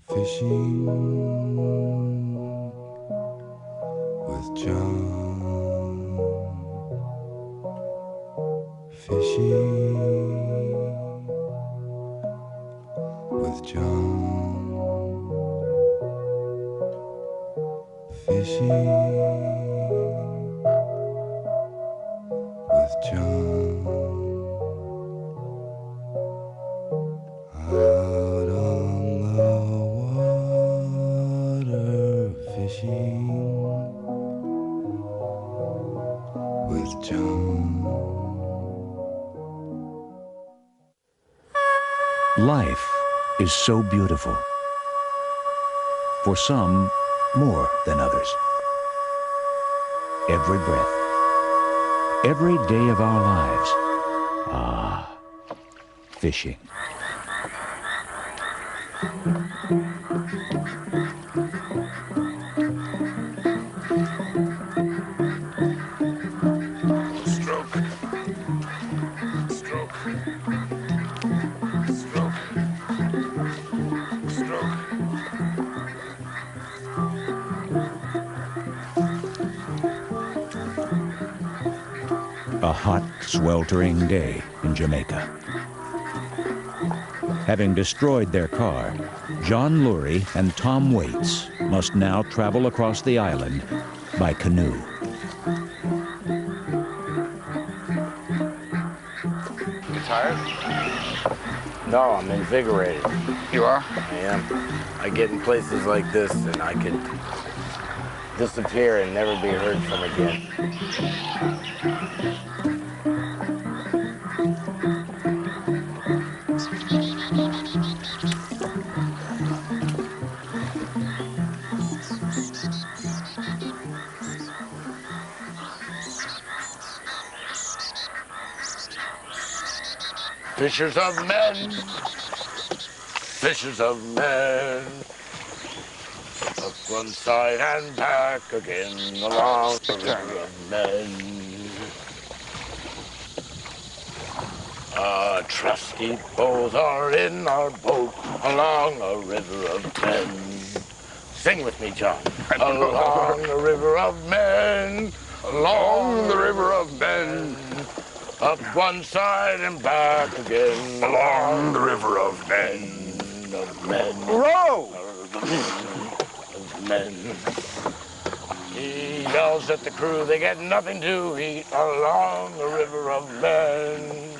Fishing with John. Fishing with John. Fishing with John. Out on the water fishing with John. Life is so beautiful. For some, more than others. Every breath, every day of our lives. Ah, fishing. Stroke. Stroke. Stroke. Stroke. A hot, sweltering day in Jamaica. Having destroyed their car, John Lurie and Tom Waits must now travel across the island by canoe. You tired? No, I'm invigorated. You are? I am. I get in places like this and I could disappear and never be heard from again. Fishers of men, fishers of men, up one side and back again along the river of men. Trusty bows are in our boat along a river of men. Sing with me, John. Along the river of men, along the river of men. Up one side and back again, along the river of men, Row! of men. He yells at the crew, they get nothing to eat, along the river of men.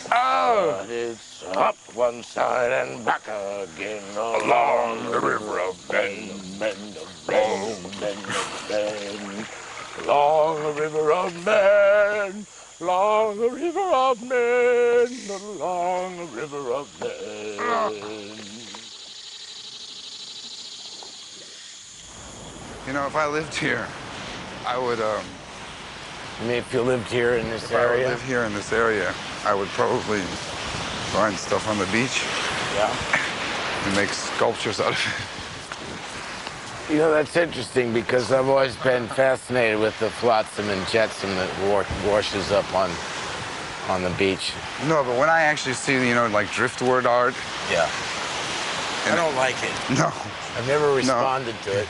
But it's up one side and back again, along the river of men, men of men, men of men, along the river of men. Along the river of men, along the river of men. You know, if I lived here, I would, I mean, if you lived here in this if I would area? live here in this area, I would probably find stuff on the beach Yeah. and make sculptures out of it. You know, that's interesting because I've always been fascinated with the flotsam and jetsam that washes up on the beach. No, but when I actually see, you know, like driftwood art. Yeah. I don't like it. No. I've never responded to it.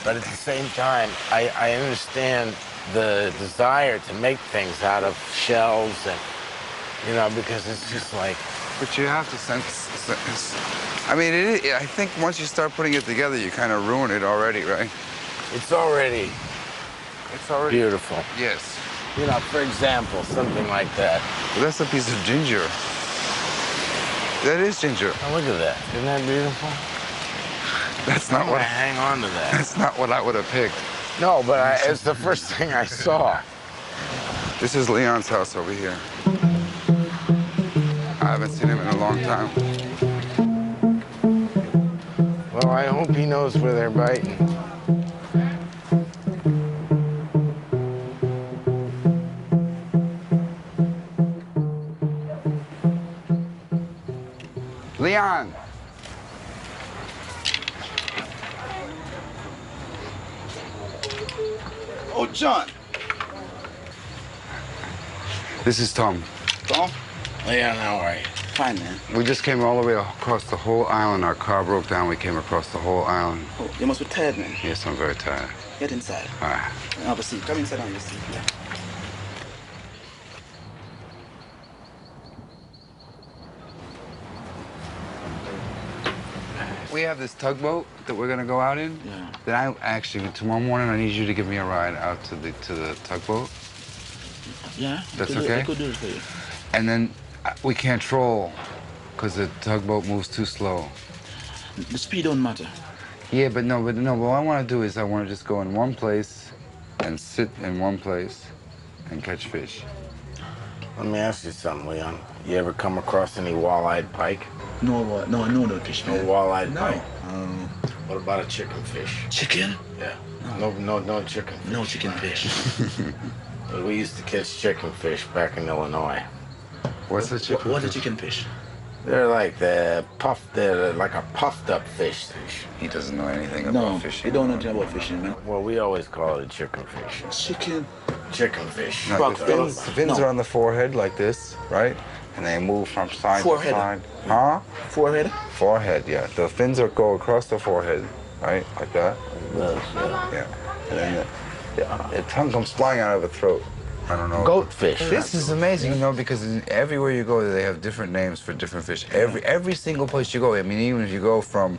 But at the same time, I understand the desire to make things out of shells and, you know, because it's just like... But you have to sense I mean, I think once you start putting it together, you kind of ruin it already, right? It's already beautiful. Yes. You know, for example, something like that. Well, that's a piece of ginger. That is ginger. Oh, look at that. Isn't that beautiful? That's I not want what to hang on to that. That's not what I would have picked. No, but it's the first thing I saw. This is Leon's house over here. I haven't seen him in a long time. Well, I hope he knows where they're biting. Leon! Oh, John. This is Tom. Tom? Leon, how are you? fine, man. We just came all the way across the whole island. Our car broke down. We came across the whole island. Oh, you must be tired, man. Yes, I'm very tired. Get inside. All right. Have a seat. Come inside on your seat. Yeah. We have this tugboat that we're gonna go out in. Yeah. That I actually tomorrow morning I need you to give me a ride out to the tugboat. Yeah. That's okay. I could do it for you. And then we can't troll because the tugboat moves too slow. The speed don't matter. Yeah, but no. What I want to do is I want to just go in one place and sit in one place and catch fish. Let me ask you something, Leon. You ever come across any walleyed pike? No, no fish, No man. walleyed No. pike? What about a chicken fish? Chicken? Yeah. No chicken fish. No chicken fish. We used to catch chicken fish back in Illinois. What's the chicken? What's a chicken fish? They're like they're like a puffed up fish. He doesn't know anything No, about fishing. you don't know anything about fishing, man. Well, we always call it a chicken fish. Chicken. Chicken fish. No, the fins No. are on the forehead like this, right? And they move from side Forehead. to side. Huh? Forehead? Forehead, yeah. The fins go across the forehead, right? Like that. Yeah. And then the tongue comes flying out of the throat. I don't know. Goatfish. This is amazing, because everywhere you go, they have different names for different fish. Every single place you go, I mean, even if you go from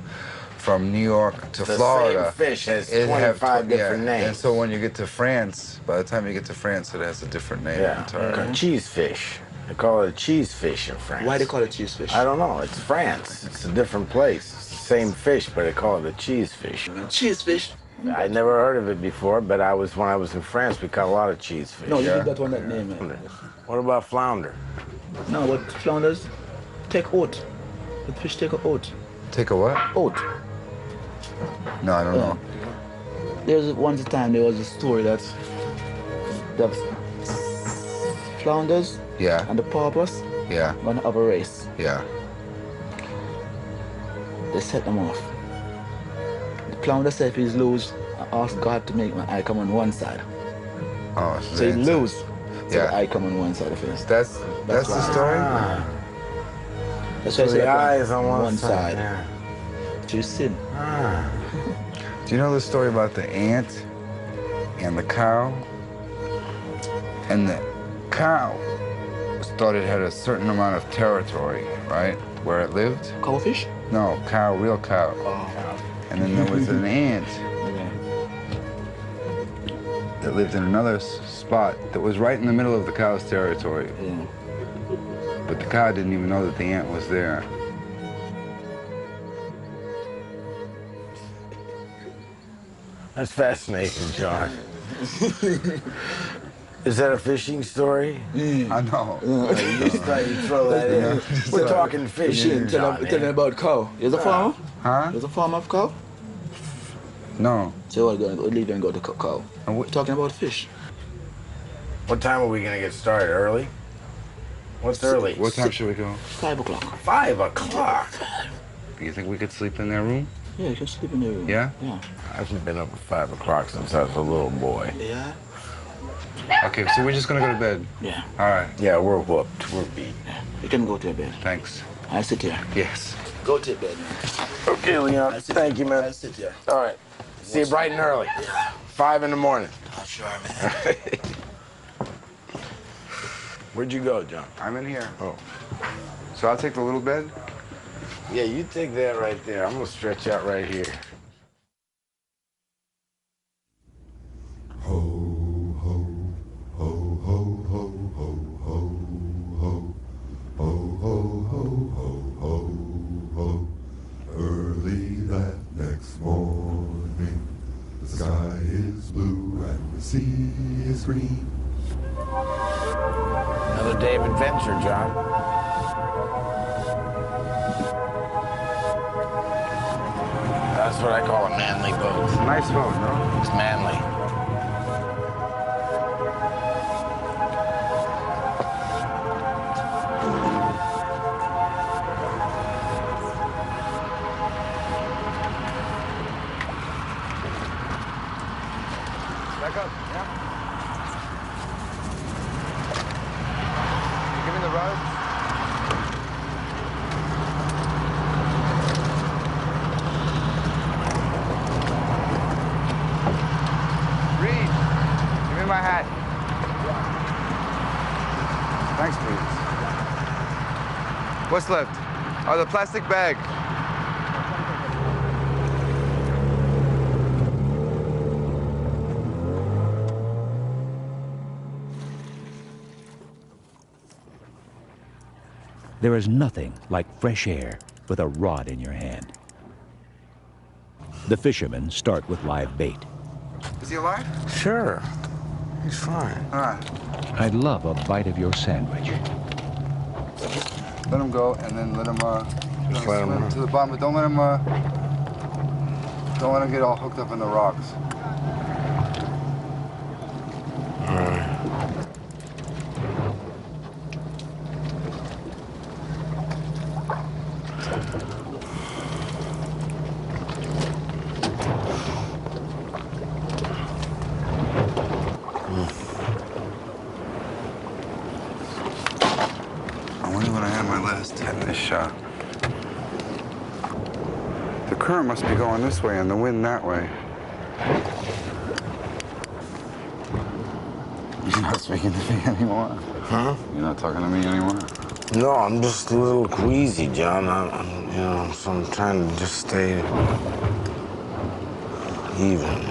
New York to The Florida, same fish has it 25 different names. And so when you get to France, by the time you get to France, it has a different name entirely. Cheese fish. They call it a cheese fish in France. Why they call it cheese fish? I don't know. It's France. It's a different place. It's the same fish, but they call it a cheese fish. Cheese fish? I never heard of it before, but when I was in France, we caught a lot of cheese fish. No, you did that one that name, man. What about flounder? No, but flounders take oat. The fish take a oat. Take a what? Oat. No, I don't know. There's once a time there was a story that the flounders Yeah. and the porpoise Yeah. gonna have a race. Yeah. They set them off. The flounder said if he's lose, I ask God to make my eye come on one side. Oh, So he lose. So Yeah. the eye come on one side of his. That's the story. That's why I So say the I eye put is on one side. To your sin. Do you know the story about the ant and the cow? And the cow thought it had a certain amount of territory, right, where it lived. Cowfish? No, cow, real cow. And then there was an ant that lived in another spot that was right in the middle of the cow's territory. Yeah. But the cow didn't even know that the ant was there. That's fascinating, John. Is that a fishing story? I know. You just thought you'd throw that in. We're talking fishing, Tell John. them about cow. There's a farmer? Huh? There's a farm of cow? No. So we're going to leave and go to cow. And We're talking about fish. What time are we going to get started? Early? What's early? What time should we go? 5 o'clock. 5 o'clock. You think we could sleep in their room? Yeah, you can sleep in the room. Yeah? Yeah. I haven't been up at 5 o'clock since I was a little boy. Yeah? Okay, so we're just gonna go to bed. Yeah. All right. Yeah, we're whooped. We're beat. You can go to your bed. Thanks. I'll sit here. Yes. Go to your bed, man. Okay, Leon. Thank you, man. I'll sit here. All right. See you bright and early. 5 in the morning. Oh, sure, man. Where'd you go, John? I'm in here. Oh. So I'll take the little bed? Yeah, you take that right there. I'm gonna stretch out right here. Ho, ho, ho, ho, ho, ho, ho, ho. Ho, ho, ho, ho, ho, ho. Early that next morning, the sky is blue and the sea is green. Another day of adventure, John. That's what I call a manly boat. It's a nice boat, no? It's manly. Back up, yeah? Give me the rod. what's left? Oh, the plastic bag. There is nothing like fresh air with a rod in your hand. The fishermen start with live bait. Is he alive? Sure. He's fine. All right. I'd love a bite of your sandwich. Let him go, and then let him Just let him swim run. to the bottom. But don't let him get all hooked up in the rocks. All right. I wonder when I had my last tetanus shot. The current must be going this way and the wind that way. You're not speaking to me anymore. Huh? You're not talking to me anymore. No, I'm just a little queasy, John. So I'm trying to just stay even,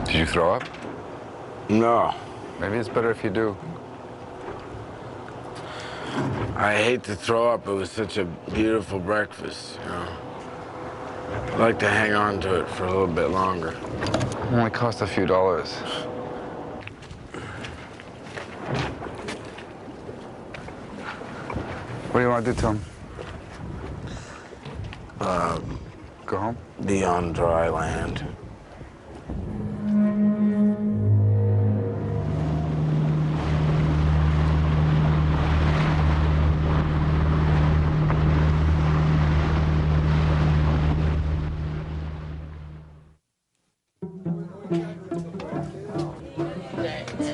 Did you throw up? No. Maybe it's better if you do. I hate to throw up. It was such a beautiful breakfast, I'd like to hang on to it for a little bit longer. Only cost a few dollars. What do you want to do, Tom? Go home? Be on dry land.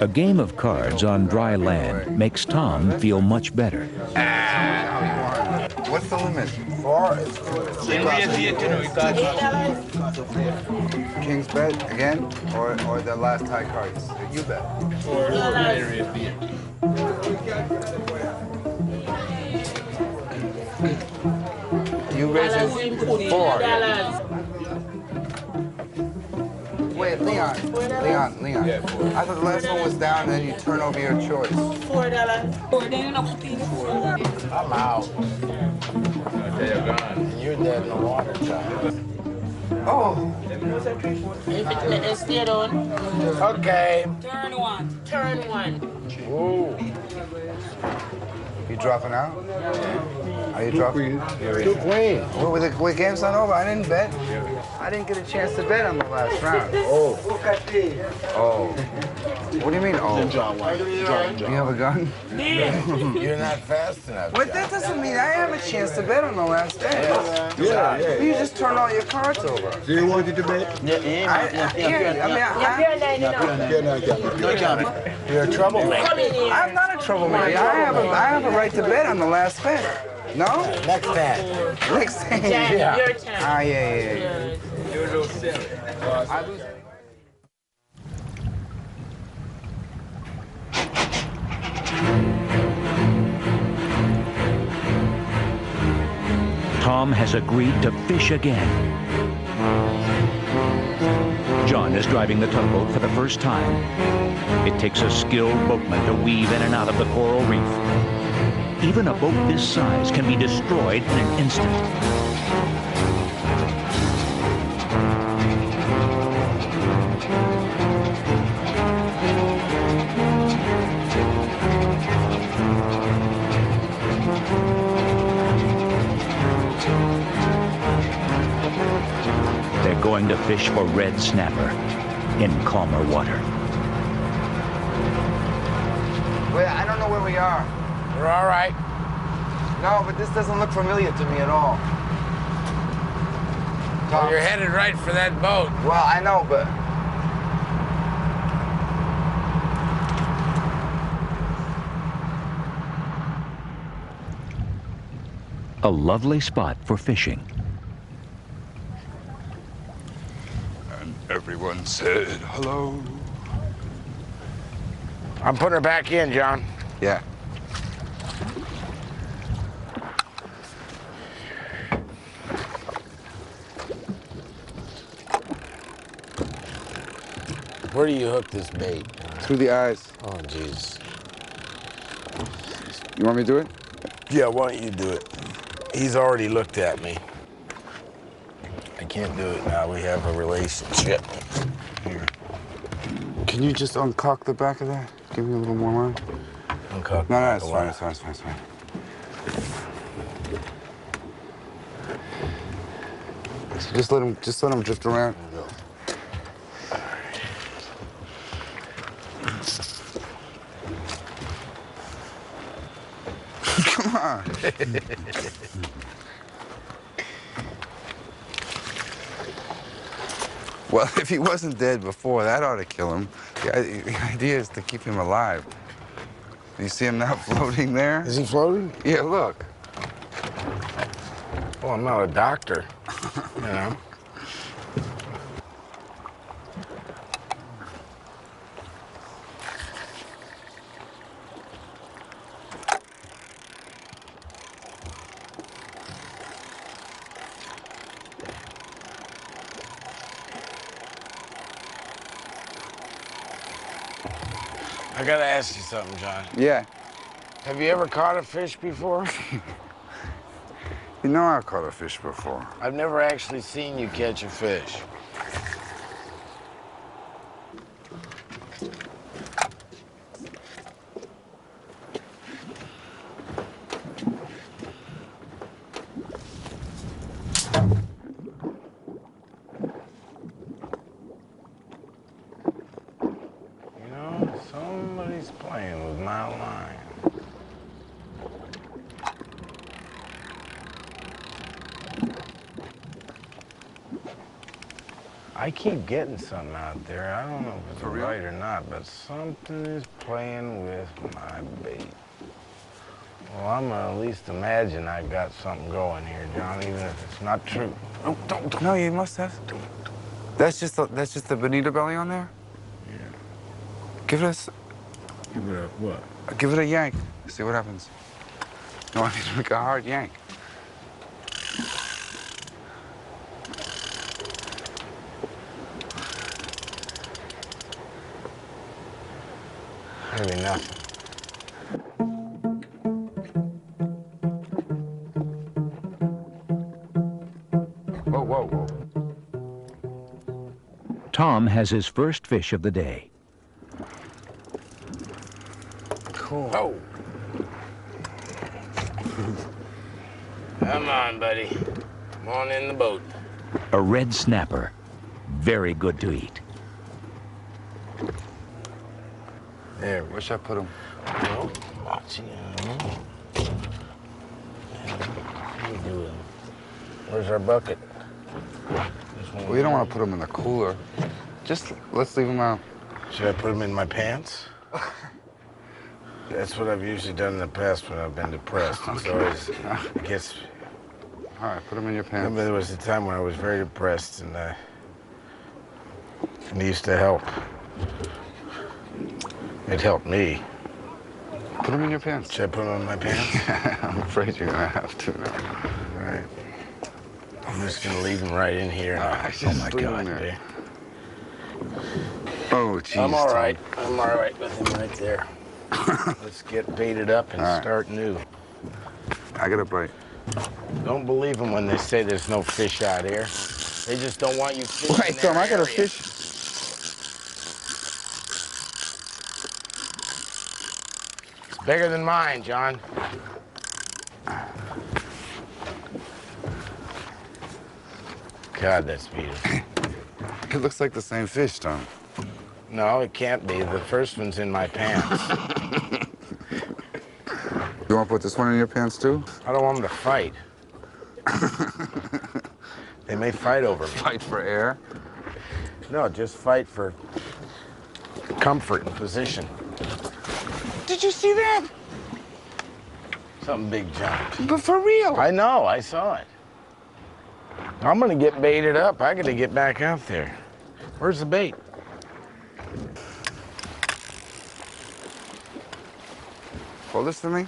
A game of cards on dry land makes Tom feel much better. What's the limit? King's bet again, or the last high cards? You bet. You raise it 4. Wait, Leon. I thought the last one was down, and then you turn over your choice. $4. I'm out. You're dead in the water, child. Oh. If it stay down, Okay. turn one. Ooh. You dropping out? Are you dropping? Two queen. Well, with the game's not over, I didn't bet. I didn't get a chance to bet on the last round. Oh. Oh. What do you mean, oh? You have a gun? You're not fast enough. But that doesn't mean I have a chance to bet on the last bet. Yeah. You just turn all your cards over. Do you want it to bet? You're a troublemaker. I'm not a troublemaker. I have a right to bet on the last bet. No? Next time. Next time. Jack, your turn. Ah, yeah. You're a little silly. I lose. Tom has agreed to fish again. John is driving the tugboat for the first time. It takes a skilled boatman to weave in and out of the coral reef. Even a boat this size can be destroyed in an instant. going to fish for red snapper in calmer water. Wait, I don't know where we are. We're all right. No, but this doesn't look familiar to me at all. Well, you're headed right for that boat. Well, I know, but... A lovely spot for fishing. And everyone said hello. I'm putting her back in, John. Yeah. Where do you hook this bait? Through the eyes. Oh, jeez. You want me to do it? Yeah, why don't you do it? He's already looked at me. I can't do it now. We have a relationship. Here. Can you just uncock the back of that? Give me a little more line. Uncock. No, it's fine, it's fine, it's fine, it's fine. So just let him drift around. There you go. Come on. Well, if he wasn't dead before, that ought to kill him. The idea is to keep him alive. You see him now floating there? Is he floating? Yeah, look. Well, I'm not a doctor, you know. I gotta ask you something, John. Yeah. Have you ever caught a fish before? You know I caught a fish before. I've never actually seen you catch a fish. You know, somebody's playing with my line. I keep getting something out there. I don't know if it's right or not, but something is playing with my bait. Well, I'm gonna at least imagine I got something going here, John, even if it's not true. Oh, don't. No, you must have. That's just the bonita belly on there? Yeah. Give it Give it a what? give it a yank. See what happens. No, I need to make a hard yank. Maybe nothing. Whoa, whoa, whoa. Tom has his first fish of the day. Cool. Oh. Come on, buddy. Come on in the boat. A red snapper. Very good to eat. There, where should I put him? Well, watch it. What are you doing? Where's our bucket? Well, you don't want to put him in the cooler. Just let's leave him out. Should I put them in my pants? That's what I've usually done in the past when I've been depressed. It's always, I guess, All right, put him in your pants. there was a time when I was very depressed and it used to help. It helped me. Put him in your pants. Should I put them in my pants? I'm afraid you're gonna have to now. All right. I'm just gonna leave them right in here. Oh my God. Okay. Oh, jeez. I'm all right. I'm all right with him right there. Let's get baited up and All right. start new. I got a bite. Don't believe them when they say there's no fish out here. They just don't want you fishing. Wait, Tom, I got a area. fish. It's bigger than mine, John. God, that's beautiful. It looks like the same fish, Tom. No, it can't be. The first one's in my pants. You want to put this one in your pants, too? I don't want them to fight. They may fight over me. Fight for air? No, just fight for comfort and position. Did you see that? Something big jumped. But for real. I know, I saw it. I'm gonna get baited up. I gotta get back out there. Where's the bait? Hold this for me.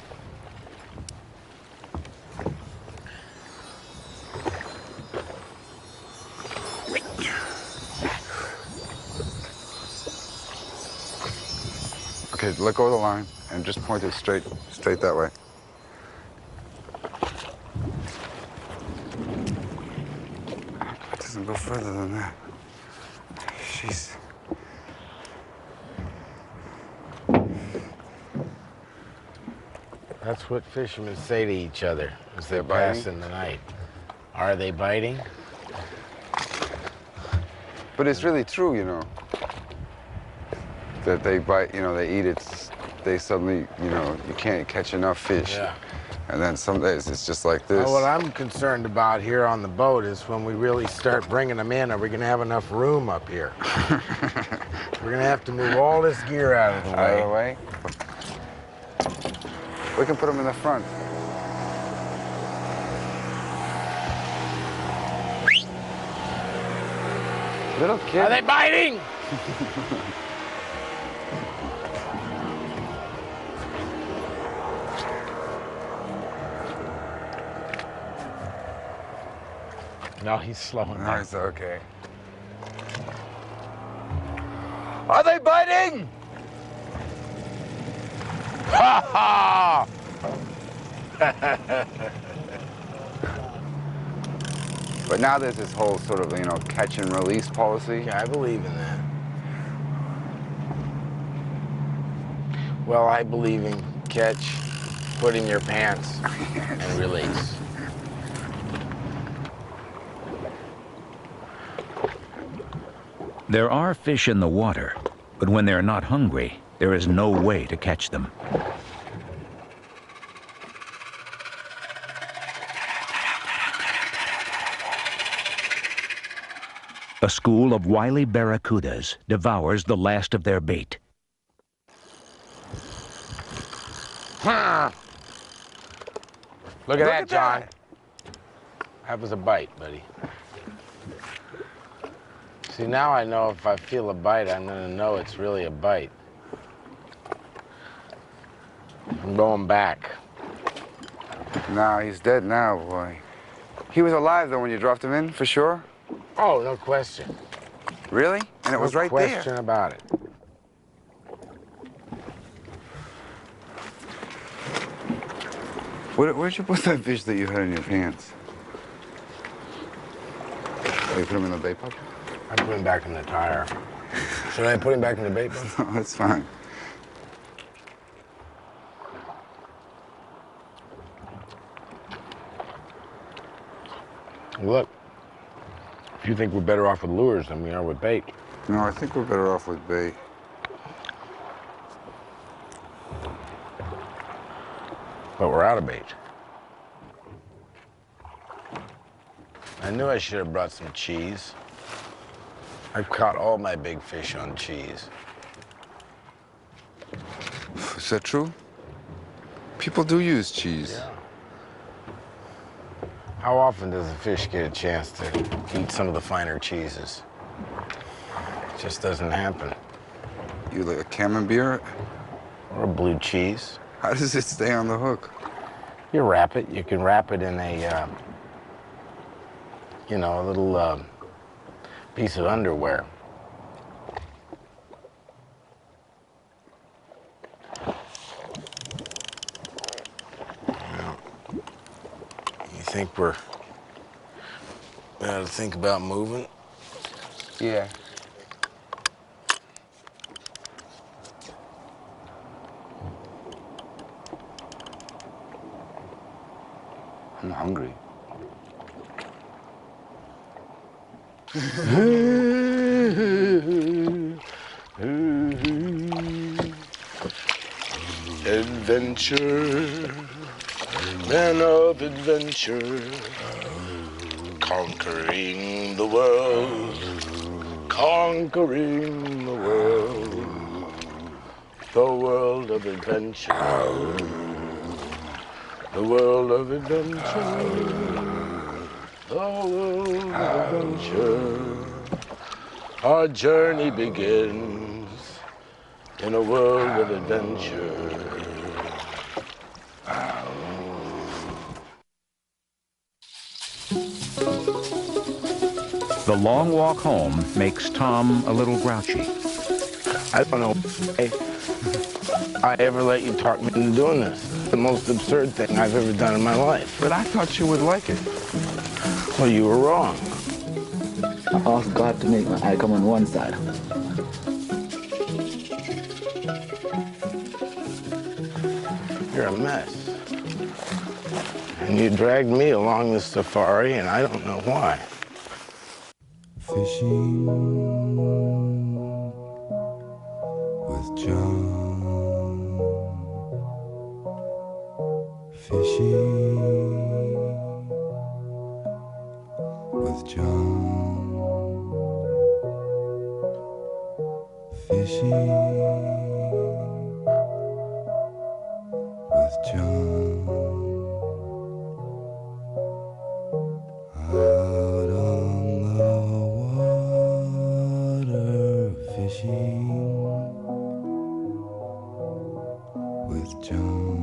Okay, let go of the line and just point it straight that way. It doesn't go further than that. Jeez. That's what fishermen say to each other as they're biting? passing the night. Are they biting? But it's really true, you know, that they bite, you know, they eat it, they suddenly, you know, you can't catch enough fish. Yeah. And then some days it's just like this. Well, what I'm concerned about here on the boat is when we really start bringing them in, are we going to have enough room up here? We're going to have to move all this gear out of the Out of way. the way? We can put them in the front. Little kid. Are they biting? No, he's slowing No, down. it's okay. Are they biting? Ha ha! But now there's this whole sort of, you know, catch and release policy. Yeah, I believe in that. Well, I believe in catch, put in your pants, and release. There are fish in the water, but when they're not hungry, there is no way to catch them. A school of wily barracudas devours the last of their bait. Look at that, John. That was a bite, buddy. See, now I know if I feel a bite, I'm gonna know it's really a bite. I'm going back. No, he's dead now, boy. He was alive, though, when you dropped him in, for sure? Oh, no question. Really? And it was right No question there. about it. Where'd you put that fish that you had in your pants? Oh, you put him in the bait bucket? I put him back in the tire. Should I put him back in the bait bucket? No, that's fine. Look, if you think we're better off with lures than we are with bait. No, I think we're better off with bait. But we're out of bait. I knew I should have brought some cheese. I've caught all my big fish on cheese. Is that true? People do use cheese. Yeah. How often does a fish get a chance to eat some of the finer cheeses? It just doesn't happen. You like a camembert? Or a blue cheese. How does it stay on the hook? You wrap it. You can wrap it in a, you know, a little piece of underwear. Now, you think we ought to think about moving? Yeah. I'm hungry. Adventure, man of adventure, conquering the world, conquering the world of adventure, the world of adventure, the world of adventure. Our journey begins in a world of adventure. The long walk home makes Tom a little grouchy. I don't know if I ever let you talk me into doing this. The most absurd thing I've ever done in my life. But I thought you would like it. Well, you were wrong. I asked God to make my eye come on one side. You're a mess. And you dragged me along this safari, and I don't know why. Fishing with John. Fishing with John. Fishing with John. Out on the water, fishing with John.